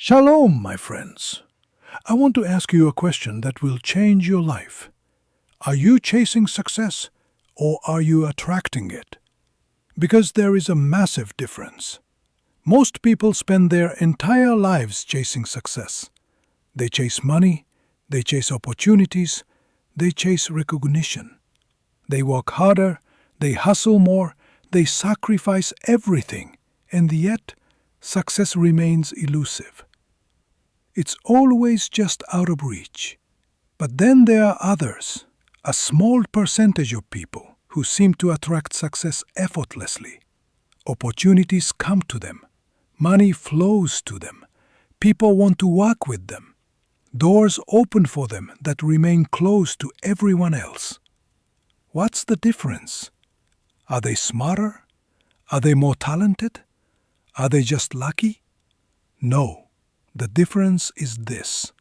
Shalom, my friends. I want to ask you a question that will change your life. Are you chasing success or are you attracting it? Because there is a massive difference. Most people spend their entire lives chasing success. They chase money, they chase opportunities, they chase recognition. They work harder, they hustle more, they sacrifice everything, and yet success remains elusive. It's always just out of reach. But then there are others, a small percentage of people who seem to attract success effortlessly. Opportunities come to them. Money flows to them. People want to work with them. Doors open for them that remain closed to everyone else. What's the difference? Are they smarter? Are they more talented? Are they just lucky? No. The difference is this.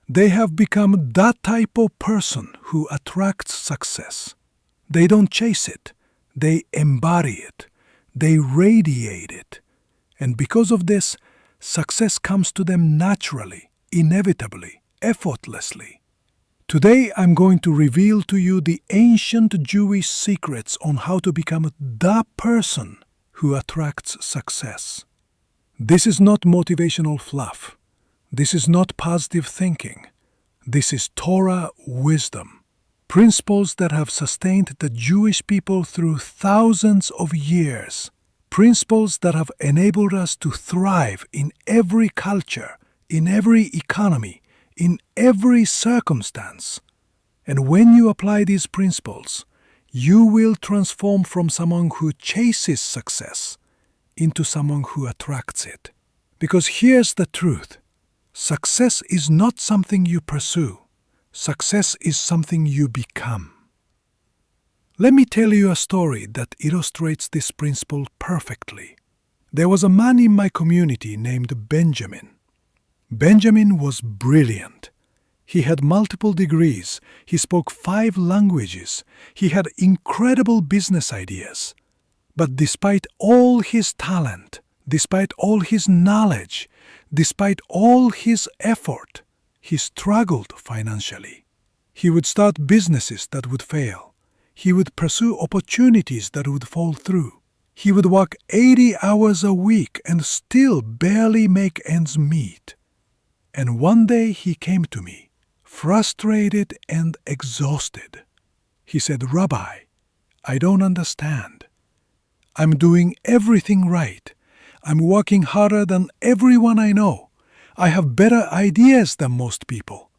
They have become that type of person who attracts success. They don't chase it. They embody it. They radiate it. And because of this, success comes to them naturally, inevitably, effortlessly. Today I'm going to reveal to you the ancient Jewish secrets on how to become the person who attracts success. This is not motivational fluff. This is not positive thinking. This is Torah wisdom. Principles that have sustained the Jewish people through thousands of years. Principles that have enabled us to thrive in every culture, in every economy, in every circumstance. And when you apply these principles, you will transform from someone who chases success into someone who attracts it. Because here's the truth. Success is not something you pursue. Success is something you become. Let me tell you a story that illustrates this principle perfectly. There was a man in my community named Benjamin. Benjamin was brilliant. He had multiple degrees. He spoke 5 languages. He had incredible business ideas. But despite all his talent, despite all his knowledge, despite all his effort, he struggled financially. He would start businesses that would fail. He would pursue opportunities that would fall through. He would work 80 hours a week and still barely make ends meet. And one day he came to me, frustrated and exhausted. He said, "Rabbi, I don't understand. I'm doing everything right. I'm working harder than everyone I know. I have better ideas than most people.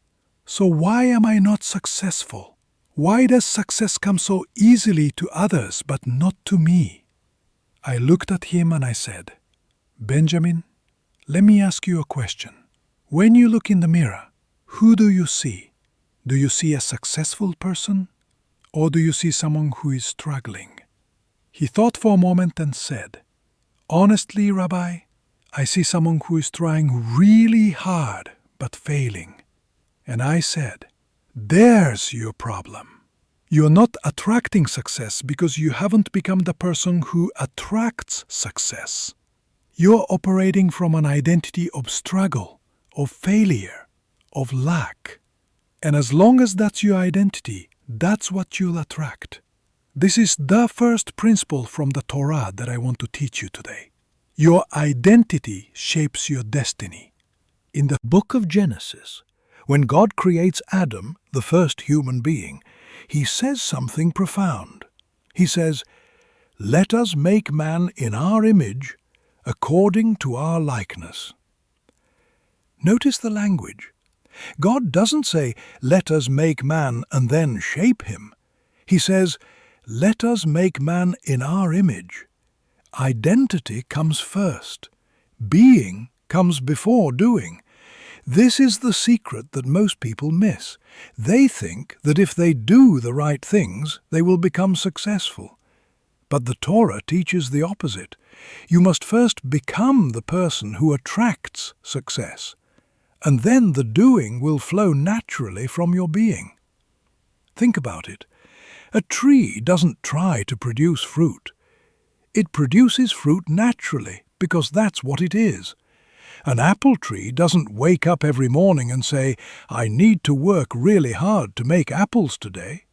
So why am I not successful? Why does success come so easily to others but not to me?" I looked at him and I said, "Benjamin, let me ask you a question. When you look in the mirror, who do you see? Do you see a successful person? Or do you see someone who is struggling?" He thought for a moment and said, "Honestly, Rabbi, I see someone who is trying really hard but failing." And I said, "There's your problem. You're not attracting success because you haven't become the person who attracts success. You're operating from an identity of struggle, of failure, of lack. And as long as that's your identity, that's what you'll attract." This is the first principle from the Torah that I want to teach you today. Your identity shapes your destiny. In the book of Genesis, when God creates Adam, the first human being, he says something profound. He says, "Let us make man in our image, according to our likeness." Notice the language. God doesn't say, "Let us make man and then shape him." He says, "Let us make man in our image." Identity comes first. Being comes before doing. This is the secret that most people miss. They think that if they do the right things, they will become successful. But the Torah teaches the opposite. You must first become the person who attracts success, and then the doing will flow naturally from your being. Think about it. A tree doesn't try to produce fruit. It produces fruit naturally because that's what it is. An apple tree doesn't wake up every morning and say, "I need to work really hard to make apples today."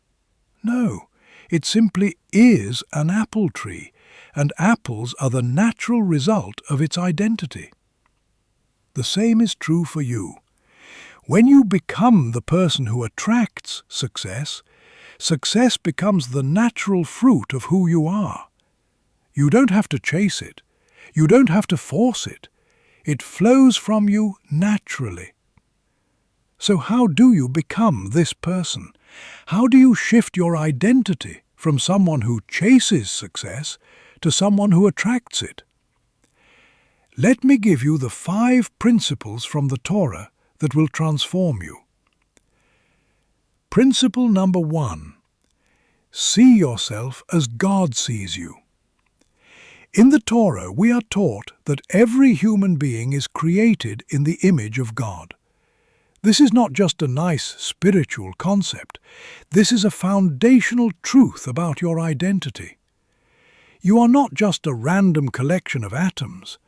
No, it simply is an apple tree, and apples are the natural result of its identity. The same is true for you. When you become the person who attracts success, success becomes the natural fruit of who you are. You don't have to chase it. You don't have to force it. It flows from you naturally. So how do you become this person? How do you shift your identity from someone who chases success to someone who attracts it? Let me give you the 5 principles from the Torah that will transform you. Principle number 1. See yourself as God sees you. In the Torah, we are taught that every human being is created in the image of God. This is not just a nice spiritual concept. This is a foundational truth about your identity. You are not just a random collection of atoms.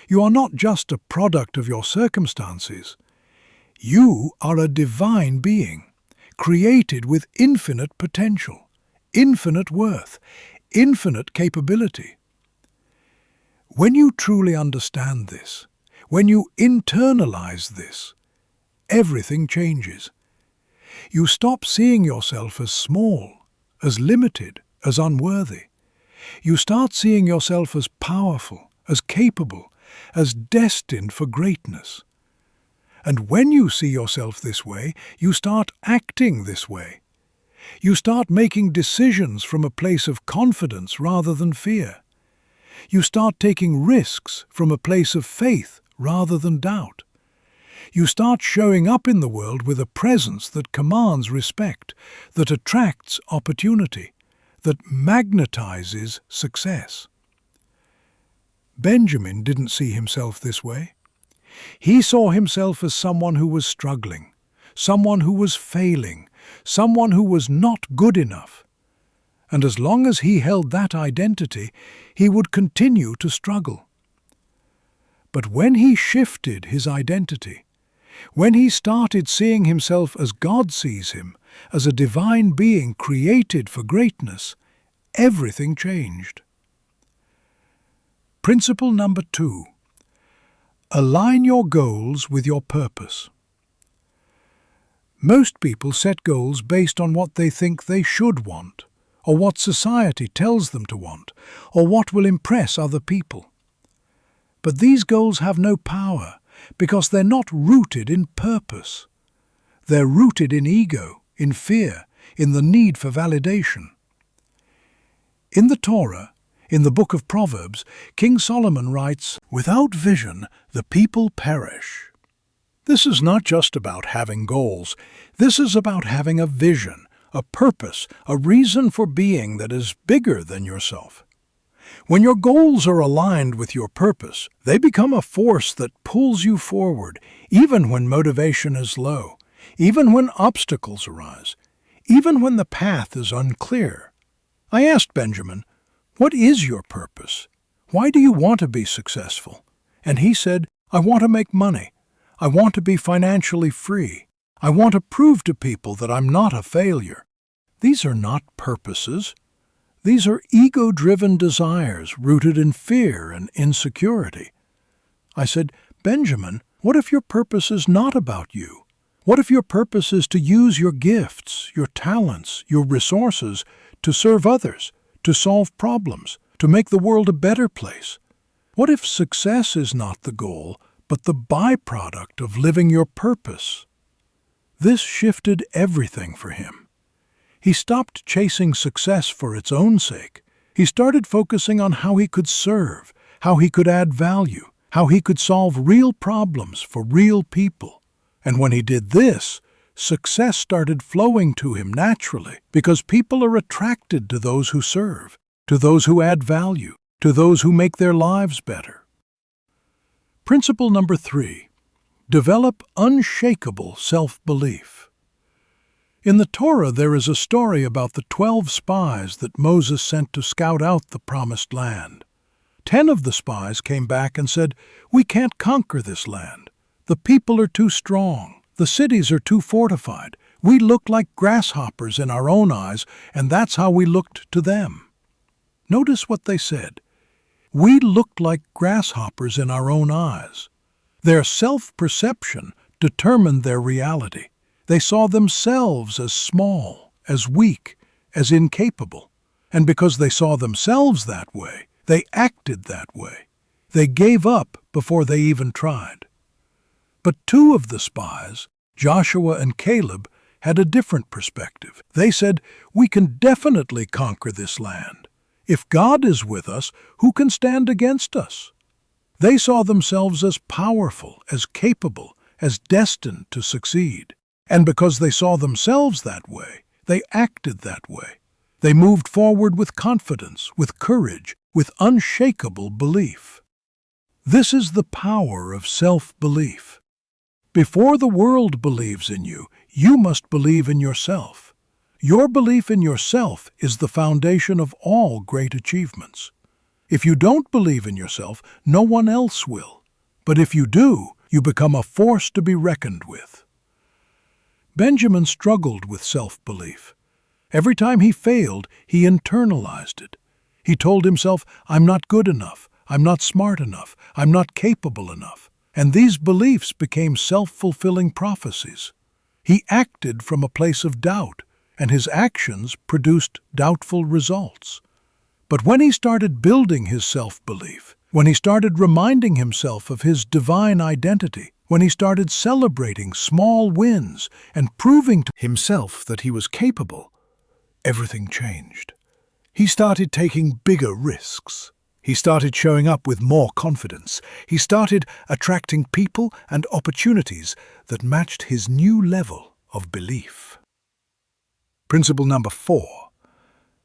You are not just a product of your circumstances. You are a divine being, created with infinite potential, infinite worth, infinite capability. When you truly understand this, when you internalize this, everything changes. You stop seeing yourself as small, as limited, as unworthy. You start seeing yourself as powerful, as capable, as destined for greatness. And when you see yourself this way, you start acting this way. You start making decisions from a place of confidence rather than fear. You start taking risks from a place of faith rather than doubt. You start showing up in the world with a presence that commands respect, that attracts opportunity, that magnetizes success. Benjamin didn't see himself this way. He saw himself as someone who was struggling, someone who was failing, someone who was not good enough. And as long as he held that identity, he would continue to struggle. But when he shifted his identity, when he started seeing himself as God sees him, as a divine being created for greatness, everything changed. Principle number 2. Align your goals with your purpose. Most people set goals based on what they think they should want, or what society tells them to want, or what will impress other people. But these goals have no power because they're not rooted in purpose. They're rooted in ego, in fear, in the need for validation. In the Torah, in the book of Proverbs, King Solomon writes, "Without vision, the people perish." This is not just about having goals. This is about having a vision, a purpose, a reason for being that is bigger than yourself. When your goals are aligned with your purpose, they become a force that pulls you forward, even when motivation is low, even when obstacles arise, even when the path is unclear. I asked Benjamin, "What is your purpose? Why do you want to be successful?" And he said, "I want to make money. I want to be financially free. I want to prove to people that I'm not a failure." These are not purposes. These are ego-driven desires rooted in fear and insecurity. I said, "Benjamin, what if your purpose is not about you? What if your purpose is to use your gifts, your talents, your resources to serve others, to solve problems, to make the world a better place? What if success is not the goal, but the byproduct of living your purpose?" This shifted everything for him. He stopped chasing success for its own sake. He started focusing on how he could serve, how he could add value, how he could solve real problems for real people. And when he did this, success started flowing to him naturally because people are attracted to those who serve, to those who add value, to those who make their lives better. Principle number 3. Develop unshakable self-belief. In the Torah, there is a story about the 12 spies that Moses sent to scout out the Promised Land. 10 of the spies came back and said, "We can't conquer this land. The people are too strong. The cities are too fortified. We look like grasshoppers in our own eyes, and that's how we looked to them." Notice what they said. We looked like grasshoppers in our own eyes. Their self-perception determined their reality. They saw themselves as small, as weak, as incapable. And because they saw themselves that way, they acted that way. They gave up before they even tried. But 2 of the spies, Joshua and Caleb, had a different perspective. They said, "We can definitely conquer this land. If God is with us, who can stand against us?" They saw themselves as powerful, as capable, as destined to succeed. And because they saw themselves that way, they acted that way. They moved forward with confidence, with courage, with unshakable belief. This is the power of self-belief. Before the world believes in you, you must believe in yourself. Your belief in yourself is the foundation of all great achievements. If you don't believe in yourself, no one else will. But if you do, you become a force to be reckoned with. Benjamin struggled with self-belief. Every time he failed, he internalized it. He told himself, "I'm not good enough, I'm not smart enough, I'm not capable enough." And these beliefs became self-fulfilling prophecies. He acted from a place of doubt, and his actions produced doubtful results. But when he started building his self-belief, when he started reminding himself of his divine identity, when he started celebrating small wins and proving to himself that he was capable, everything changed. He started taking bigger risks. He started showing up with more confidence. He started attracting people and opportunities that matched his new level of belief. Principle number 4.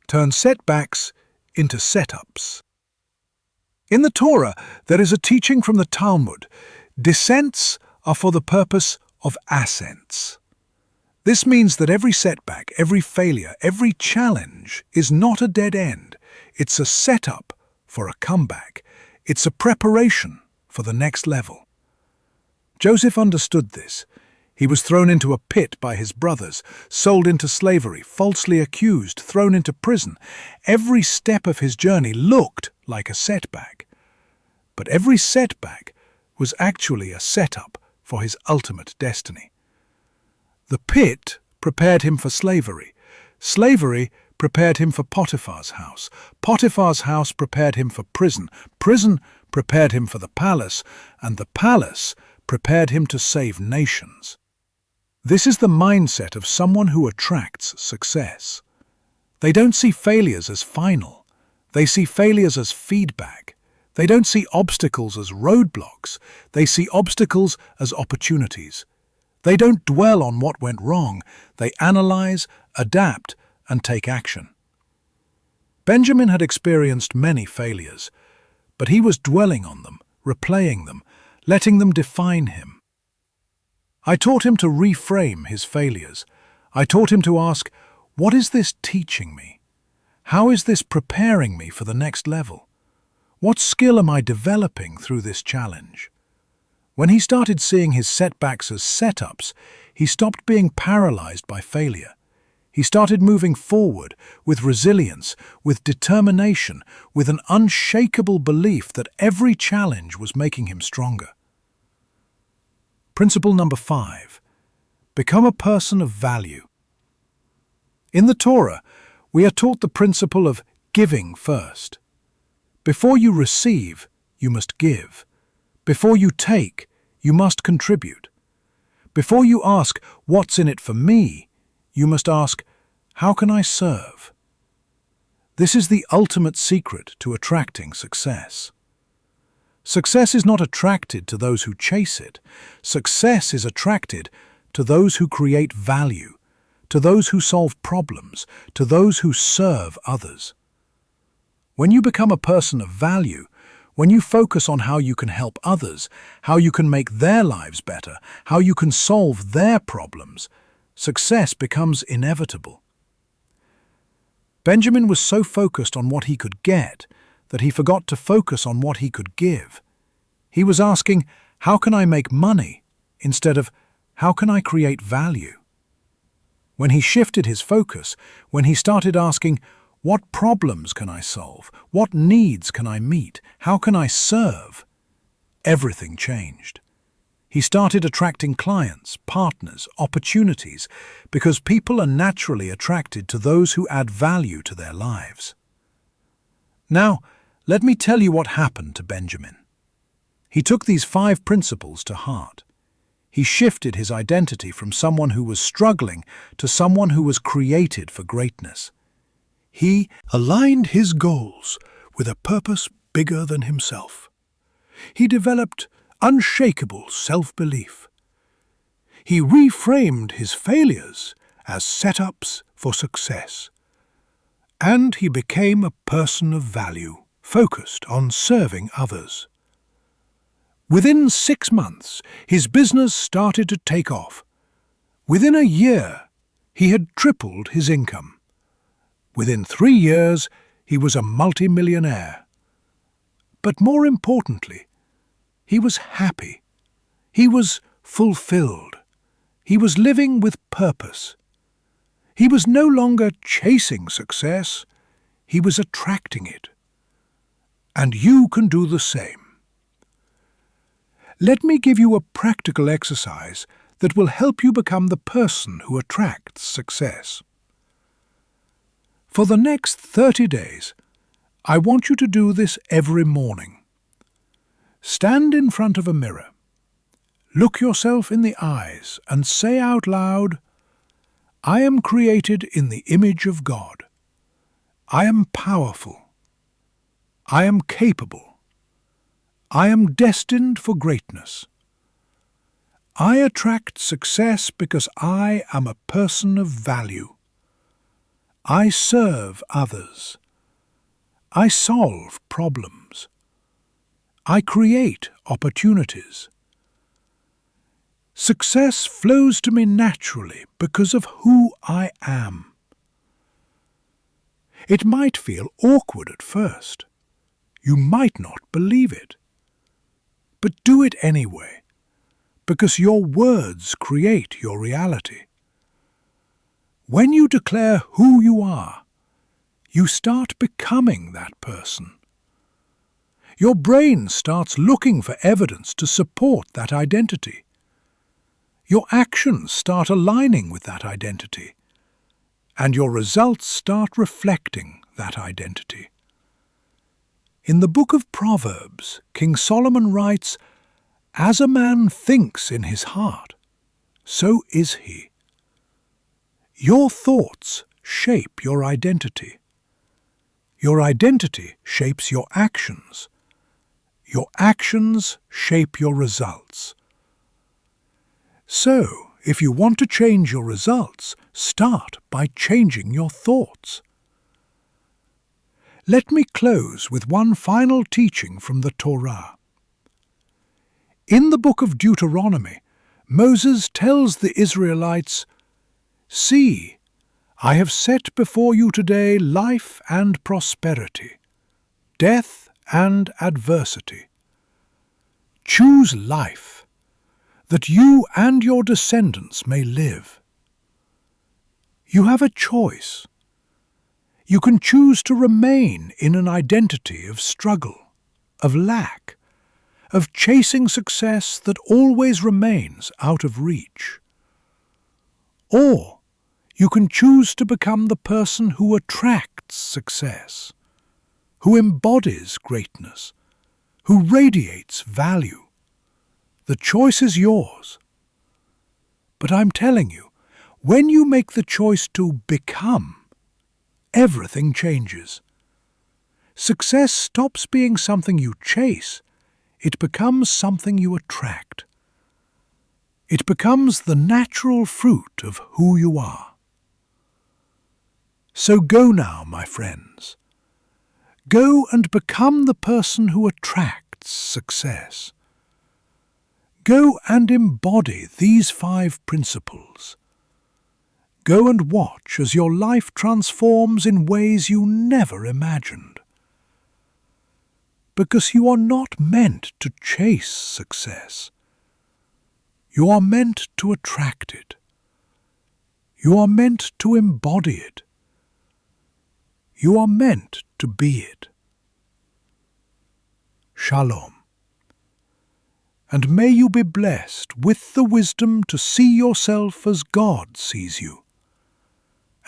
Turn setbacks into setups. In the Torah, there is a teaching from the Talmud. Descents are for the purpose of ascents. This means that every setback, every failure, every challenge is not a dead end. It's a setup for a comeback. It's a preparation for the next level. Joseph understood this. He was thrown into a pit by his brothers, sold into slavery, falsely accused, thrown into prison. Every step of his journey looked like a setback. But every setback was actually a setup for his ultimate destiny. The pit prepared him for slavery. Slavery prepared him for Potiphar's house. Potiphar's house prepared him for prison. Prison prepared him for the palace, and the palace prepared him to save nations. This is the mindset of someone who attracts success. They don't see failures as final. They see failures as feedback. They don't see obstacles as roadblocks. They see obstacles as opportunities. They don't dwell on what went wrong. They analyze, adapt, and take action. Benjamin had experienced many failures, but he was dwelling on them, replaying them, letting them define him. I taught him to reframe his failures. I taught him to ask, what is this teaching me? How is this preparing me for the next level? What skill am I developing through this challenge? When he started seeing his setbacks as setups, he stopped being paralyzed by failure. He started moving forward with resilience, with determination, with an unshakable belief that every challenge was making him stronger. Principle number 5. Become a person of value. In the Torah, we are taught the principle of giving first. Before you receive, you must give. Before you take, you must contribute. Before you ask, what's in it for me, you must ask, how can I serve? This is the ultimate secret to attracting success. Success is not attracted to those who chase it. Success is attracted to those who create value, to those who solve problems, to those who serve others. When you become a person of value, when you focus on how you can help others, how you can make their lives better, how you can solve their problems, success becomes inevitable. Benjamin was so focused on what he could get that he forgot to focus on what he could give. He was asking, "How can I make money?" instead of, "How can I create value?" When he shifted his focus, when he started asking, "What problems can I solve? What needs can I meet? How can I serve?" everything changed. He started attracting clients, partners, opportunities, because people are naturally attracted to those who add value to their lives. Now, let me tell you what happened to Benjamin. He took these 5 principles to heart. He shifted his identity from someone who was struggling to someone who was created for greatness. He aligned his goals with a purpose bigger than himself. He developed unshakable self-belief. He reframed his failures as setups for success. And he became a person of value, focused on serving others. Within 6 months, his business started to take off. Within a year, he had tripled his income. Within 3 years, he was a multimillionaire. But more importantly, he was happy. He was fulfilled. He was living with purpose. He was no longer chasing success, he was attracting it. And you can do the same. Let me give you a practical exercise that will help you become the person who attracts success. For the next 30 days, I want you to do this every morning. Stand in front of a mirror. Look yourself in the eyes and say out loud, "I am created in the image of God. I am powerful. I am capable. I am destined for greatness. I attract success because I am a person of value. I serve others. I solve problems. I create opportunities. Success flows to me naturally because of who I am." It might feel awkward at first. You might not believe it. But do it anyway, because your words create your reality. When you declare who you are, you start becoming that person. Your brain starts looking for evidence to support that identity. Your actions start aligning with that identity, and your results start reflecting that identity. In the book of Proverbs, King Solomon writes, "As a man thinks in his heart, so is he." Your thoughts shape your identity. Your identity shapes your actions. Your actions shape your results. So, if you want to change your results, start by changing your thoughts. Let me close with one final teaching from the Torah. In the book of Deuteronomy, Moses tells the Israelites, "See, I have set before you today life and prosperity, death and adversity. Choose life, that you and your descendants may live." You have a choice. You can choose to remain in an identity of struggle, of lack, of chasing success that always remains out of reach. Or you can choose to become the person who attracts success, who embodies greatness, who radiates value. The choice is yours. But I'm telling you, when you make the choice to become, everything changes. Success stops being something you chase. It becomes something you attract. It becomes the natural fruit of who you are. So go now, my friends. Go and become the person who attracts success. Go and embody these 5 principles. Go and watch as your life transforms in ways you never imagined. because you are not meant to chase success. You are meant to attract it. You are meant to embody it. You are meant to be it. Shalom. And may you be blessed with the wisdom to see yourself as God sees you,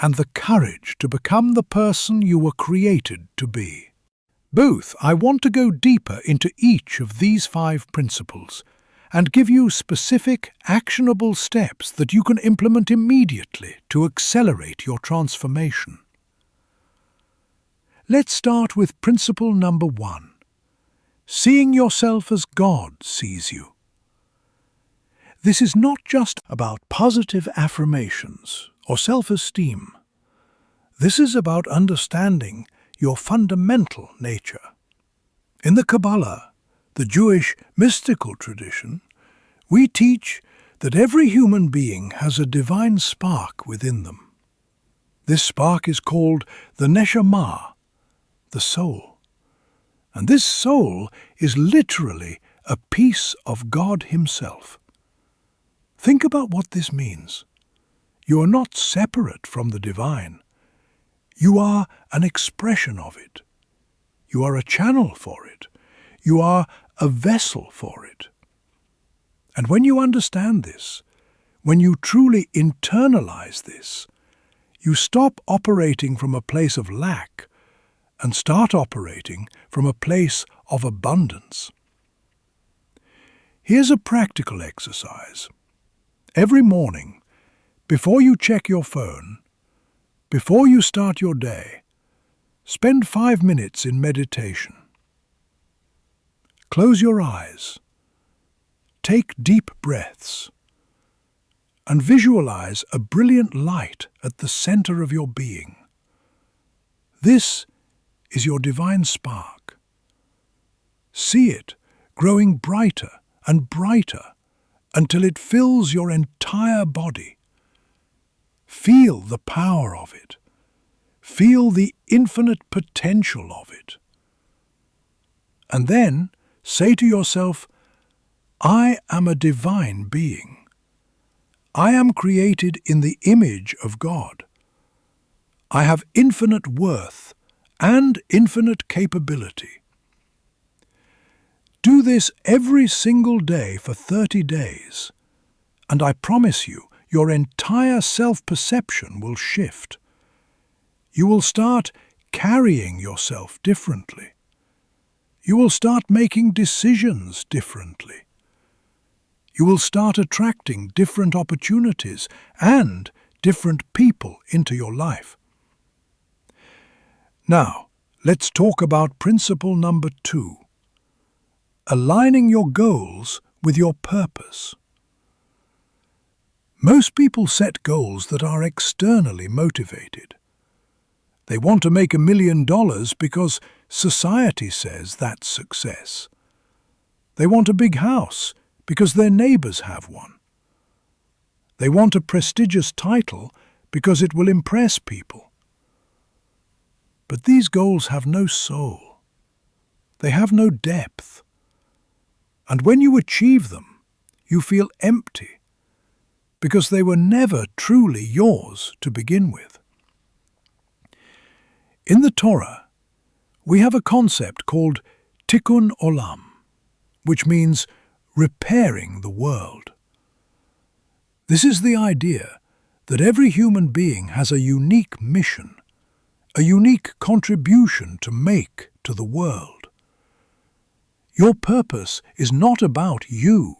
and the courage to become the person you were created to be. Both, I want to go deeper into each of these 5 principles and give you specific, actionable steps that you can implement immediately to accelerate your transformation. Let's start with principle number 1. Seeing yourself as God sees you. This is not just about positive affirmations or self-esteem. This is about understanding your fundamental nature. In the Kabbalah, the Jewish mystical tradition, we teach that every human being has a divine spark within them. This spark is called the neshama, the soul. And this soul is literally a piece of God Himself. Think about what this means. You are not separate from the divine. You are an expression of it. You are a channel for it. You are a vessel for it. And when you understand this, when you truly internalize this, you stop operating from a place of lack and start operating from a place of abundance. Here's a practical exercise. Every morning, before you check your phone, before you start your day, spend 5 minutes in meditation. Close your eyes, take deep breaths, and visualize a brilliant light at the center of your being. This is your divine spark. See it growing brighter and brighter until it fills your entire body. Feel the power of it. Feel the infinite potential of it. And then say to yourself, I am a divine being. I am created in the image of God. I have infinite worth and infinite capability. Do this every single day for 30 days, and I promise you, your entire self-perception will shift. You will start carrying yourself differently. You will start making decisions differently. You will start attracting different opportunities and different people into your life. Now, let's talk about principle number 2. Aligning your goals with your purpose. Most people set goals that are externally motivated. They want to make $1 million because society says that's success. They want a big house because their neighbors have one. They want a prestigious title because it will impress people. But these goals have no soul. They have no depth. And when you achieve them, you feel empty, because they were never truly yours to begin with. In the Torah, we have a concept called tikkun olam, which means repairing the world. This is the idea that every human being has a unique mission, a unique contribution to make to the world. Your purpose is not about you.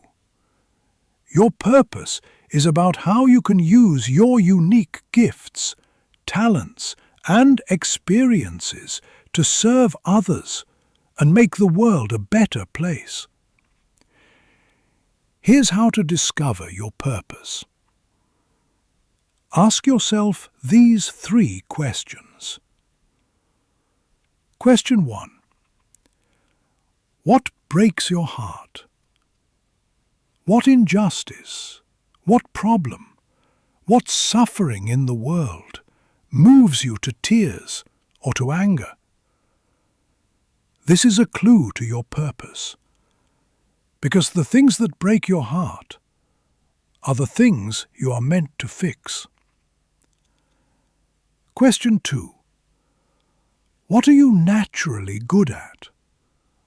Your purpose is about how you can use your unique gifts, talents, and experiences to serve others and make the world a better place. Here's how to discover your purpose. Ask yourself these 3 questions. Question 1. What breaks your heart? What injustice, what problem, what suffering in the world moves you to tears or to anger? This is a clue to your purpose, because the things that break your heart are the things you are meant to fix. Question 2. What are you naturally good at?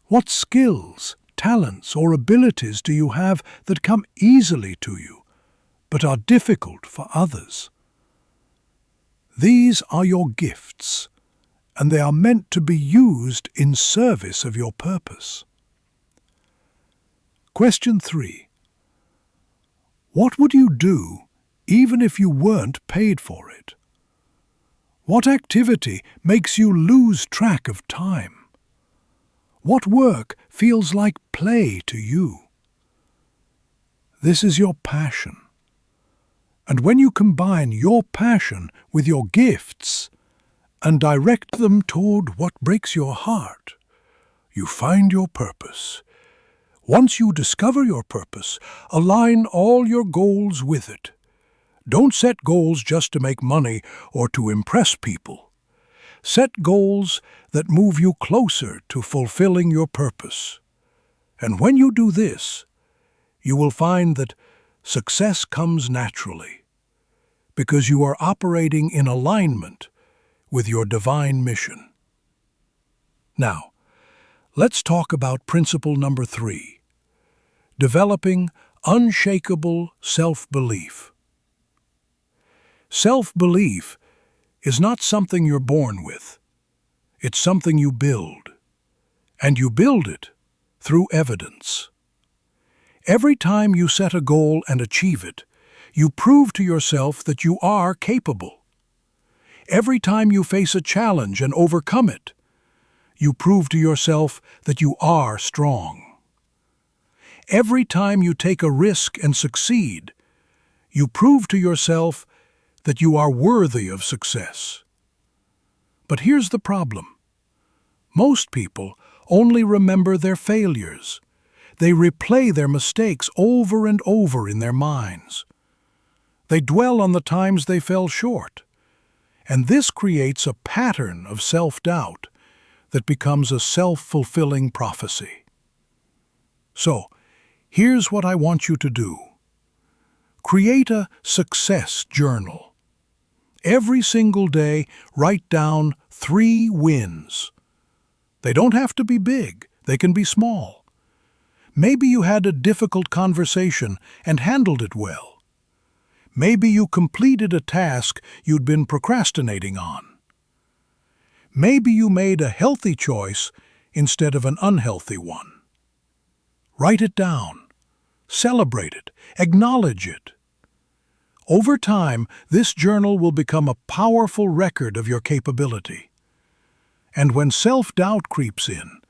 What skills, talents, or abilities do you have that come easily to you, but are difficult for others? These are your gifts, and they are meant to be used in service of your purpose. Question 3. What would you do even if you weren't paid for it? What activity makes you lose track of time? What work feels like play to you? This is your passion. And when you combine your passion with your gifts and direct them toward what breaks your heart, you find your purpose. Once you discover your purpose, align all your goals with it. Don't set goals just to make money or to impress people. Set goals that move you closer to fulfilling your purpose. And when you do this, you will find that success comes naturally, because you are operating in alignment with your divine mission. Now, let's talk about principle number 3, developing unshakable self-belief. Self-belief is not something you're born with. It's something you build, and you build it through evidence. Every time you set a goal and achieve it, you prove to yourself that you are capable. Every time you face a challenge and overcome it, you prove to yourself that you are strong. Every time you take a risk and succeed, you prove to yourself that you are worthy of success. But here's the problem. Most people only remember their failures. They replay their mistakes over and over in their minds. They dwell on the times they fell short, and this creates a pattern of self-doubt that becomes a self-fulfilling prophecy. So, here's what I want you to do. Create a success journal. Every single day, write down 3 wins. They don't have to be big, they can be small. Maybe you had a difficult conversation and handled it well. Maybe you completed a task you'd been procrastinating on. Maybe you made a healthy choice instead of an unhealthy one. Write it down. Celebrate it. Acknowledge it. Over time, this journal will become a powerful record of your capability. And when self-doubt creeps in,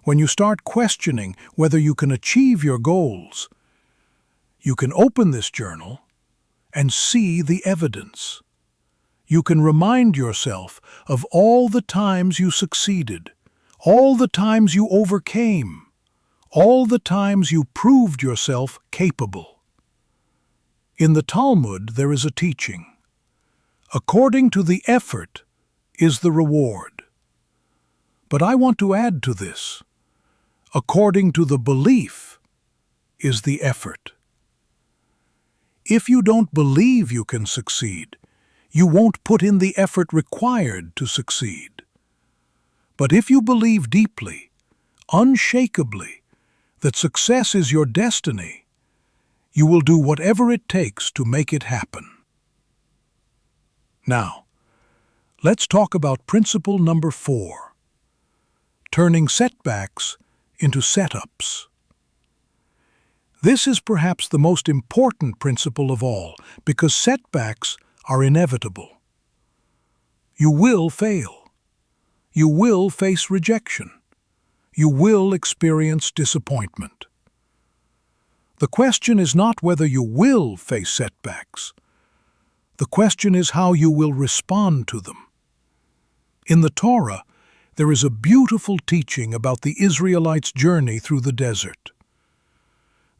when you start questioning whether you can achieve your goals, you can open this journal and see the evidence. You can remind yourself of all the times you succeeded, all the times you overcame, all the times you proved yourself capable. In the Talmud, there is a teaching. According to the effort is the reward. But I want to add to this. According to the belief is the effort. If you don't believe you can succeed, you won't put in the effort required to succeed. But if you believe deeply, unshakably, that success is your destiny, you will do whatever it takes to make it happen. Now, let's talk about principle number 4, turning setbacks into setups. This is perhaps the most important principle of all, because setbacks are inevitable. You will fail. You will face rejection. You will experience disappointment. The question is not whether you will face setbacks. The question is how you will respond to them. In the Torah, there is a beautiful teaching about the Israelites' journey through the desert.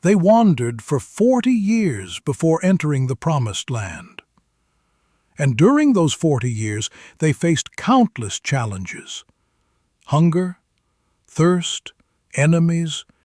They wandered for 40 years before entering the Promised Land. And during those 40 years, they faced countless challenges: hunger, thirst, enemies,